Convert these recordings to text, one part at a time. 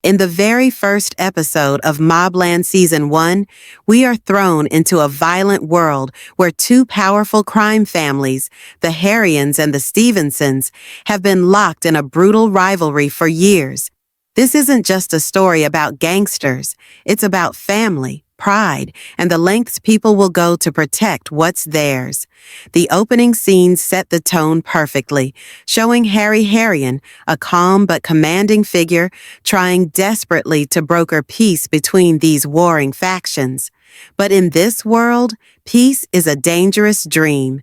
In the very first episode of MobLand Season 1, we are thrown into a violent world where two powerful crime families, the Harrians and the Stevensons, have been locked in a brutal rivalry for years. This isn't just a story about gangsters, it's about family, pride, and the lengths people will go to protect what's theirs. The opening scenes set the tone perfectly, showing Harry Harrion, a calm but commanding figure, trying desperately to broker peace between these warring factions. But in this world, peace is a dangerous dream.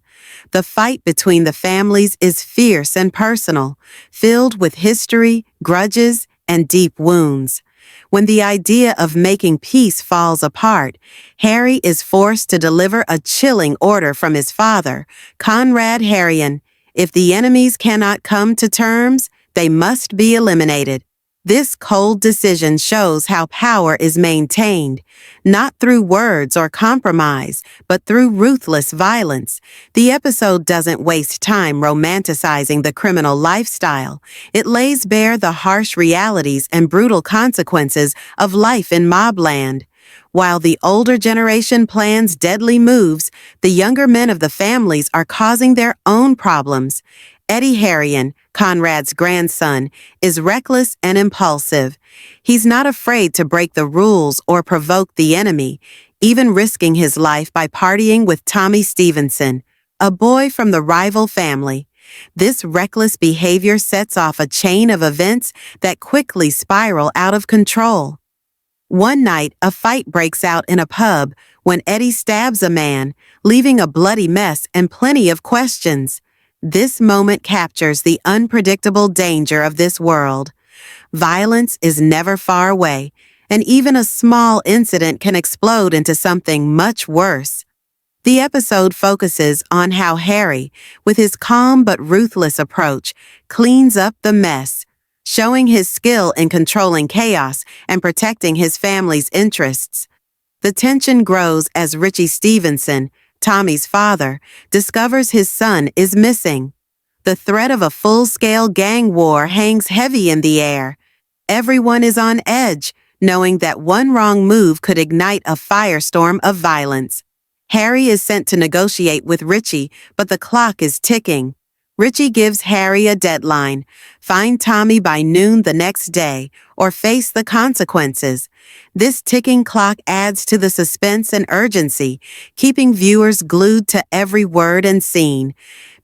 The fight between the families is fierce and personal, filled with history, grudges, and deep wounds. When the idea of making peace falls apart, Harry is forced to deliver a chilling order from his father, Conrad Harrion. If the enemies cannot come to terms, they must be eliminated. This cold decision shows how power is maintained, not through words or compromise, but through ruthless violence. The episode doesn't waste time romanticizing the criminal lifestyle. It lays bare the harsh realities and brutal consequences of life in MobLand. While the older generation plans deadly moves, the younger men of the families are causing their own problems. Eddie Harrion, Conrad's grandson, is reckless and impulsive. He's not afraid to break the rules or provoke the enemy, even risking his life by partying with Tommy Stevenson, a boy from the rival family. This reckless behavior sets off a chain of events that quickly spiral out of control. One night, a fight breaks out in a pub when Eddie stabs a man, leaving a bloody mess and plenty of questions. This moment captures the unpredictable danger of this world. Violence is never far away, and even a small incident can explode into something much worse. The episode focuses on how Harry, with his calm but ruthless approach, cleans up the mess, showing his skill in controlling chaos and protecting his family's interests. The tension grows as Richie Stevenson, Tommy's father, discovers his son is missing. The threat of a full-scale gang war hangs heavy in the air. Everyone is on edge, knowing that one wrong move could ignite a firestorm of violence. Harry is sent to negotiate with Richie, but the clock is ticking. Richie gives Harry a deadline: find Tommy by noon the next day, or face the consequences. This ticking clock adds to the suspense and urgency, keeping viewers glued to every word and scene.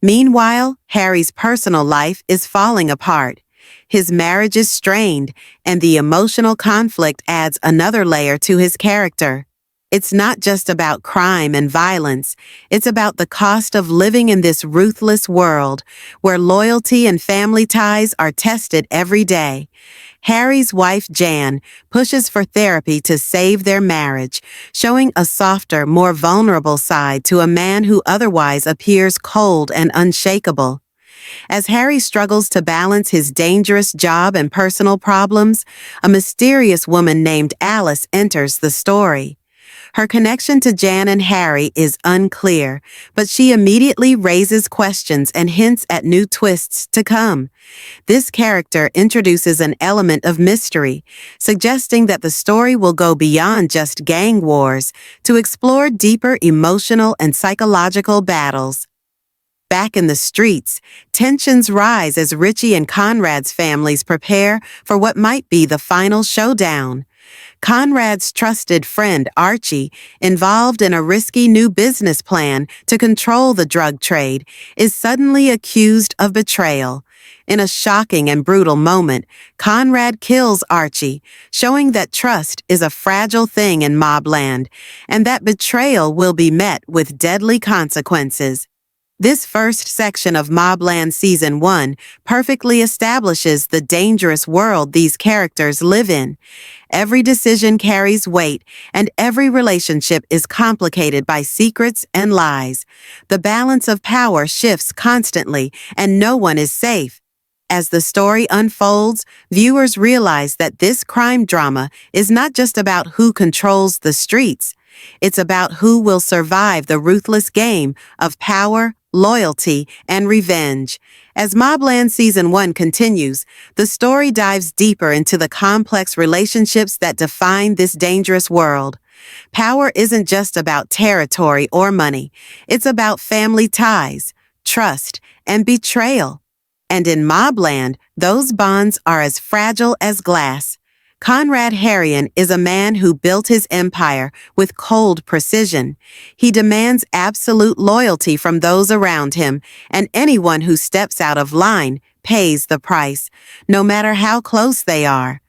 Meanwhile, Harry's personal life is falling apart. His marriage is strained, and the emotional conflict adds another layer to his character. It's not just about crime and violence. It's about the cost of living in this ruthless world, where loyalty and family ties are tested every day. Harry's wife, Jan, pushes for therapy to save their marriage, showing a softer, more vulnerable side to a man who otherwise appears cold and unshakable. As Harry struggles to balance his dangerous job and personal problems, a mysterious woman named Alice enters the story. Her connection to Jan and Harry is unclear, but she immediately raises questions and hints at new twists to come. This character introduces an element of mystery, suggesting that the story will go beyond just gang wars to explore deeper emotional and psychological battles. Back in the streets, tensions rise as Richie and Conrad's families prepare for what might be the final showdown. Conrad's trusted friend Archie, involved in a risky new business plan to control the drug trade, is suddenly accused of betrayal. In a shocking and brutal moment, Conrad kills Archie, showing that trust is a fragile thing in MobLand, and that betrayal will be met with deadly consequences. This first section of MobLand Season 1 perfectly establishes the dangerous world these characters live in. Every decision carries weight, and every relationship is complicated by secrets and lies. The balance of power shifts constantly, and no one is safe. As the story unfolds, viewers realize that this crime drama is not just about who controls the streets. It's about who will survive the ruthless game of power, loyalty, and revenge. As MobLand Season 1 continues, the story dives deeper into the complex relationships that define this dangerous world. Power isn't just about territory or money. It's about family ties, trust, and betrayal. And in Mobland, those bonds are as fragile as glass. Conrad Harrion is a man who built his empire with cold precision. He demands absolute loyalty from those around him, and anyone who steps out of line pays the price, no matter how close they are.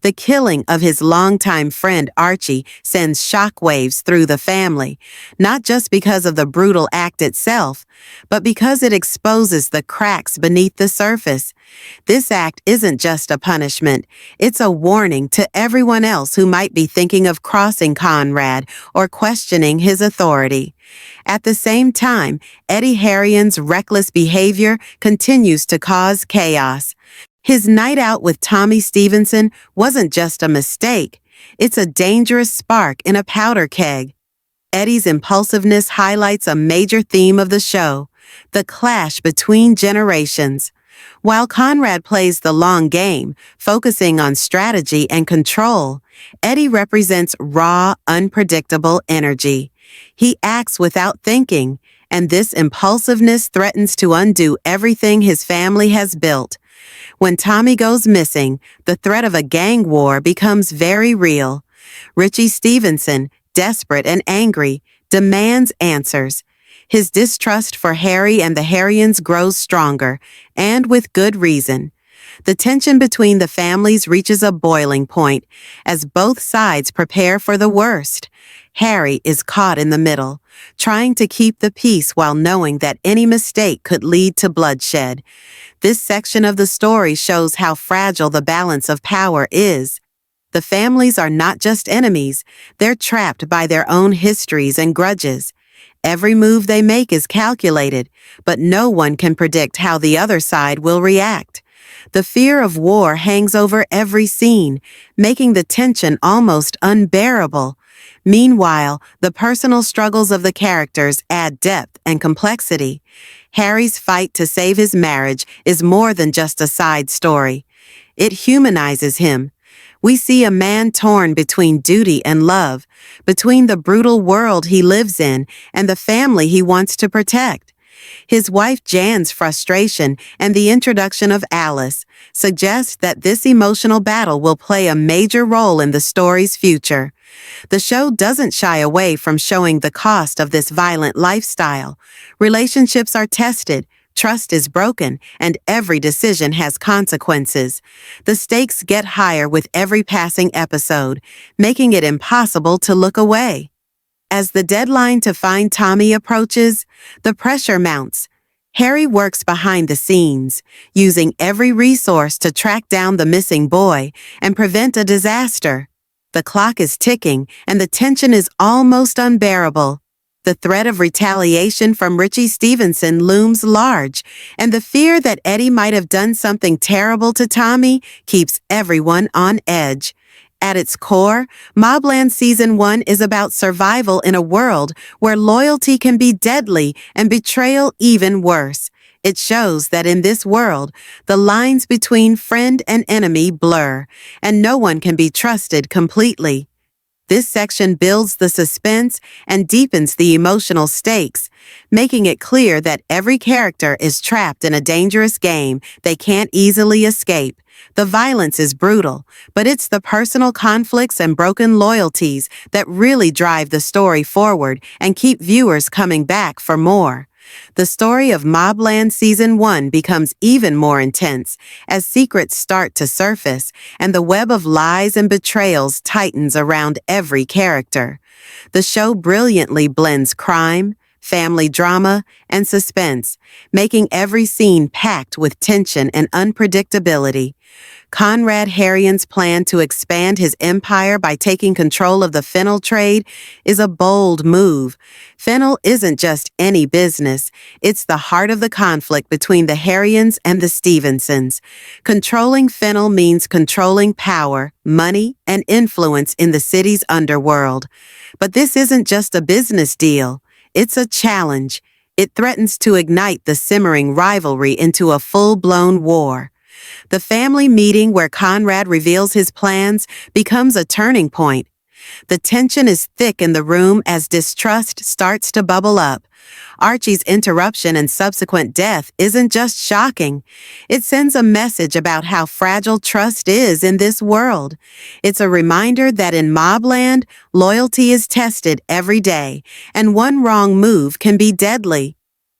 The killing of his longtime friend Archie sends shockwaves through the family, not just because of the brutal act itself, but because it exposes the cracks beneath the surface. This act isn't just a punishment, it's a warning to everyone else who might be thinking of crossing Conrad or questioning his authority. At the same time, Eddie Harrion's reckless behavior continues to cause chaos. His night out with Tommy Stevenson wasn't just a mistake. It's a dangerous spark in a powder keg. Eddie's impulsiveness highlights a major theme of the show, the clash between generations. While Conrad plays the long game, focusing on strategy and control, Eddie represents raw, unpredictable energy. He acts without thinking, and this impulsiveness threatens to undo everything his family has built. When Tommy goes missing, the threat of a gang war becomes very real. Richie Stevenson, desperate and angry, demands answers. His distrust for Harry and the Harrions grows stronger, and with good reason. The tension between the families reaches a boiling point as both sides prepare for the worst. Harry is caught in the middle, trying to keep the peace while knowing that any mistake could lead to bloodshed. This section of the story shows how fragile the balance of power is. The families are not just enemies, they're trapped by their own histories and grudges. Every move they make is calculated, but no one can predict how the other side will react. The fear of war hangs over every scene, making the tension almost unbearable. Meanwhile, the personal struggles of the characters add depth and complexity. Harry's fight to save his marriage is more than just a side story. It humanizes him. We see a man torn between duty and love, between the brutal world he lives in and the family he wants to protect. His wife Jan's frustration and the introduction of Alice suggest that this emotional battle will play a major role in the story's future. The show doesn't shy away from showing the cost of this violent lifestyle. Relationships are tested, trust is broken, and every decision has consequences. The stakes get higher with every passing episode, making it impossible to look away. As the deadline to find Tommy approaches, the pressure mounts. Harry works behind the scenes, using every resource to track down the missing boy and prevent a disaster. The clock is ticking, and the tension is almost unbearable. The threat of retaliation from Richie Stevenson looms large, and the fear that Eddie might have done something terrible to Tommy keeps everyone on edge. At its core, MobLand Season 1 is about survival in a world where loyalty can be deadly and betrayal even worse. It shows that in this world, the lines between friend and enemy blur, and no one can be trusted completely. This section builds the suspense and deepens the emotional stakes, making it clear that every character is trapped in a dangerous game they can't easily escape. The violence is brutal, but it's the personal conflicts and broken loyalties that really drive the story forward and keep viewers coming back for more. The story of MobLand Season 1 becomes even more intense as secrets start to surface and the web of lies and betrayals tightens around every character. The show brilliantly blends crime, family drama, and suspense, making every scene packed with tension and unpredictability. Conrad Harrion's plan to expand his empire by taking control of the fennel trade is a bold move. Fennel isn't just any business, it's the heart of the conflict between the Harrions and the Stevensons. Controlling fennel means controlling power, money, and influence in the city's underworld. But this isn't just a business deal, it's a challenge. It threatens to ignite the simmering rivalry into a full-blown war. The family meeting where Conrad reveals his plans becomes a turning point. The tension is thick in the room as distrust starts to bubble up. Archie's interruption and subsequent death isn't just shocking. It sends a message about how fragile trust is in this world. It's a reminder that in MobLand, loyalty is tested every day, and one wrong move can be deadly.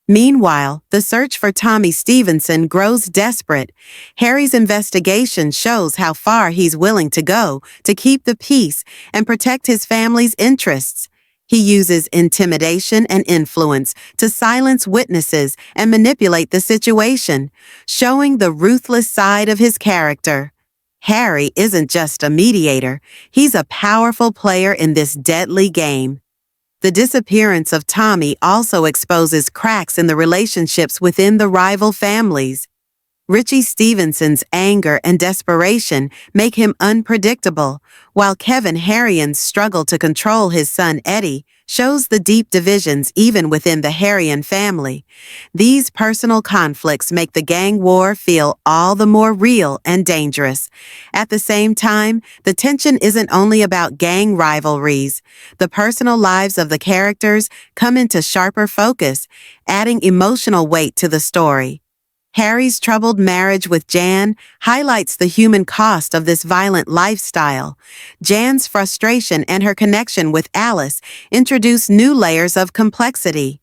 Meanwhile, the search for Tommy Stevenson grows desperate. Harry's investigation shows how far he's willing to go to keep the peace and protect his family's interests. He uses intimidation and influence to silence witnesses and manipulate the situation, showing the ruthless side of his character. Harry isn't just a mediator, he's a powerful player in this deadly game. The disappearance of Tommy also exposes cracks in the relationships within the rival families. Richie Stevenson's anger and desperation make him unpredictable, while Kevin Harrien's struggle to control his son Eddie shows the deep divisions even within the Harrian family. These personal conflicts make the gang war feel all the more real and dangerous. At the same time, the tension isn't only about gang rivalries. The personal lives of the characters come into sharper focus, adding emotional weight to the story. Harry's troubled marriage with Jan highlights the human cost of this violent lifestyle. Jan's frustration and her connection with Alice introduce new layers of complexity.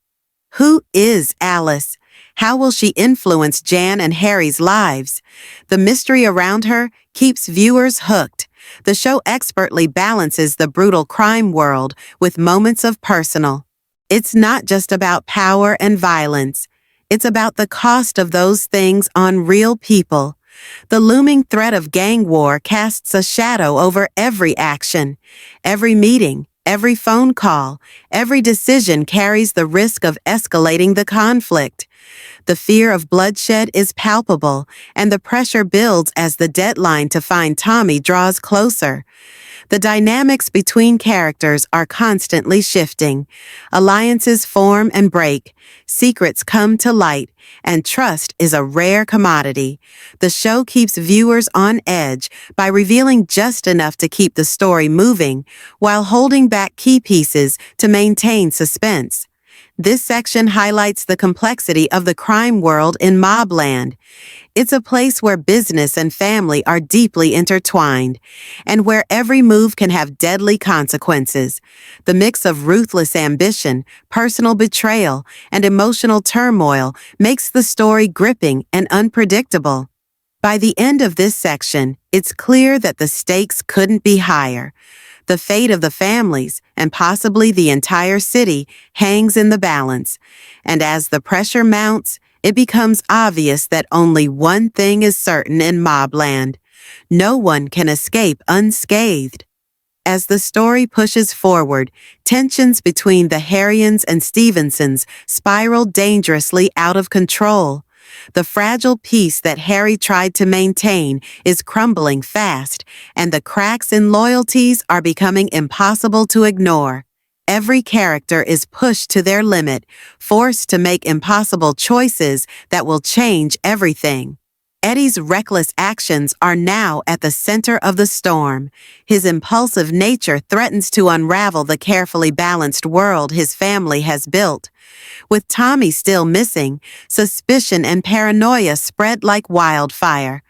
Who is Alice? How will she influence Jan and Harry's lives? The mystery around her keeps viewers hooked. The show expertly balances the brutal crime world with moments of personal. It's not just about power and violence. It's about the cost of those things on real people. The looming threat of gang war casts a shadow over every action. Every meeting, every phone call, every decision carries the risk of escalating the conflict. The fear of bloodshed is palpable, and the pressure builds as the deadline to find Tommy draws closer. The dynamics between characters are constantly shifting. Alliances form and break, secrets come to light, and trust is a rare commodity. The show keeps viewers on edge by revealing just enough to keep the story moving, while holding back key pieces to maintain suspense. This section highlights the complexity of the crime world in MobLand. It's a place where business and family are deeply intertwined, and where every move can have deadly consequences. The mix of ruthless ambition, personal betrayal, and emotional turmoil makes the story gripping and unpredictable. By the end of this section, it's clear that the stakes couldn't be higher. The fate of the families, and possibly the entire city, hangs in the balance. And as the pressure mounts, it becomes obvious that only one thing is certain in MobLand. No one can escape unscathed. As the story pushes forward, tensions between the Harrians and Stevensons spiral dangerously out of control. The fragile peace that Harry tried to maintain is crumbling fast, and the cracks in loyalties are becoming impossible to ignore. Every character is pushed to their limit, forced to make impossible choices that will change everything. Eddie's reckless actions are now at the center of the storm. His impulsive nature threatens to unravel the carefully balanced world his family has built. With Tommy still missing, suspicion and paranoia spread like wildfire.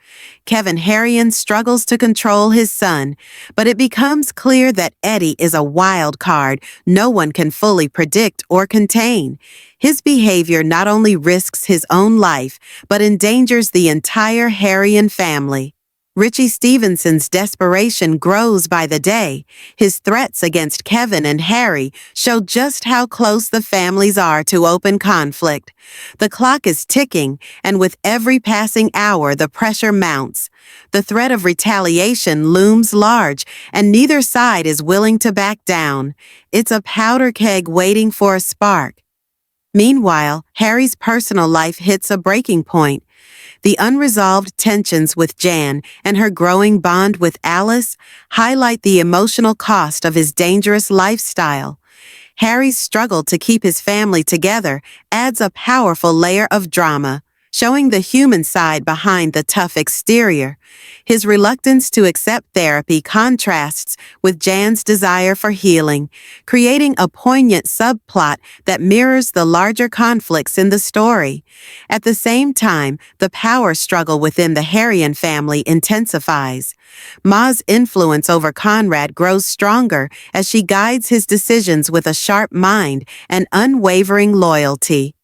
Kevin Harrian struggles to control his son, but it becomes clear that Eddie is a wild card no one can fully predict or contain. His behavior not only risks his own life, but endangers the entire Harrian family. Richie Stevenson's desperation grows by the day. His threats against Kevin and Harry show just how close the families are to open conflict. The clock is ticking, and with every passing hour the pressure mounts. The threat of retaliation looms large, and neither side is willing to back down. It's a powder keg waiting for a spark. Meanwhile, Harry's personal life hits a breaking point. The unresolved tensions with Jan and her growing bond with Alice highlight the emotional cost of his dangerous lifestyle. Harry's struggle to keep his family together adds a powerful layer of drama, showing the human side behind the tough exterior. His reluctance to accept therapy contrasts with Jan's desire for healing, creating a poignant subplot that mirrors the larger conflicts in the story. At the same time, the power struggle within the Harrian family intensifies. Ma's influence over Conrad grows stronger as she guides his decisions with a sharp mind and unwavering loyalty.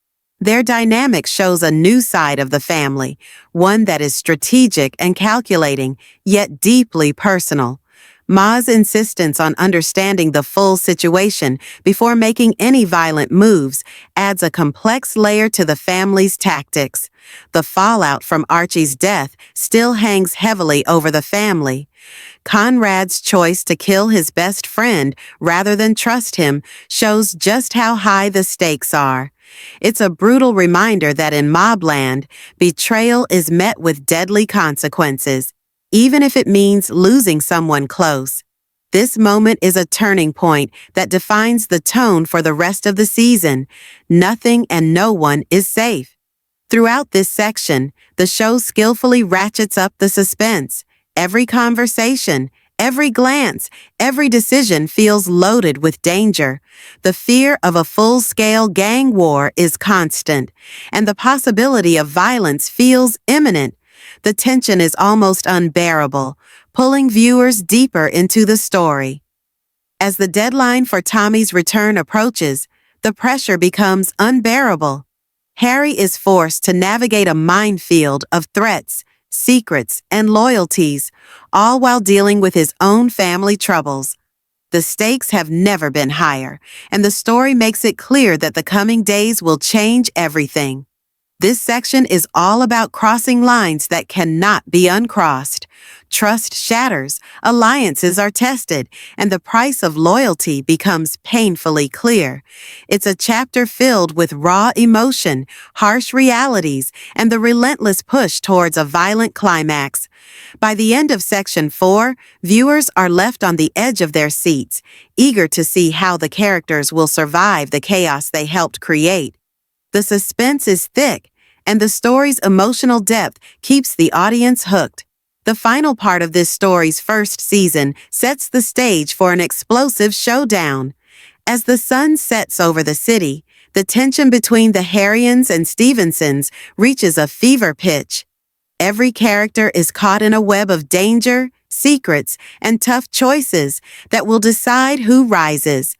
Their dynamic shows a new side of the family, one that is strategic and calculating, yet deeply personal. Ma's insistence on understanding the full situation before making any violent moves adds a complex layer to the family's tactics. The fallout from Archie's death still hangs heavily over the family. Conrad's choice to kill his best friend rather than trust him shows just how high the stakes are. It's a brutal reminder that in MobLand, betrayal is met with deadly consequences, even if it means losing someone close. This moment is a turning point that defines the tone for the rest of the season. Nothing and no one is safe. Throughout this section, the show skillfully ratchets up the suspense. Every conversation, every glance, every decision feels loaded with danger. The fear of a full-scale gang war is constant, and the possibility of violence feels imminent. The tension is almost unbearable, pulling viewers deeper into the story. As the deadline for Tommy's return approaches, the pressure becomes unbearable. Harry is forced to navigate a minefield of threats, secrets, and loyalties, all while dealing with his own family troubles. The stakes have never been higher, and the story makes it clear that the coming days will change everything. This section is all about crossing lines that cannot be uncrossed. Trust shatters, alliances are tested, and the price of loyalty becomes painfully clear. It's a chapter filled with raw emotion, harsh realities, and the relentless push towards a violent climax. By the end of Section 4, viewers are left on the edge of their seats, eager to see how the characters will survive the chaos they helped create. The suspense is thick, and the story's emotional depth keeps the audience hooked. The final part of this story's first season sets the stage for an explosive showdown. As the sun sets over the city, the tension between the Harrians and Stevensons reaches a fever pitch. Every character is caught in a web of danger, secrets, and tough choices that will decide who rises.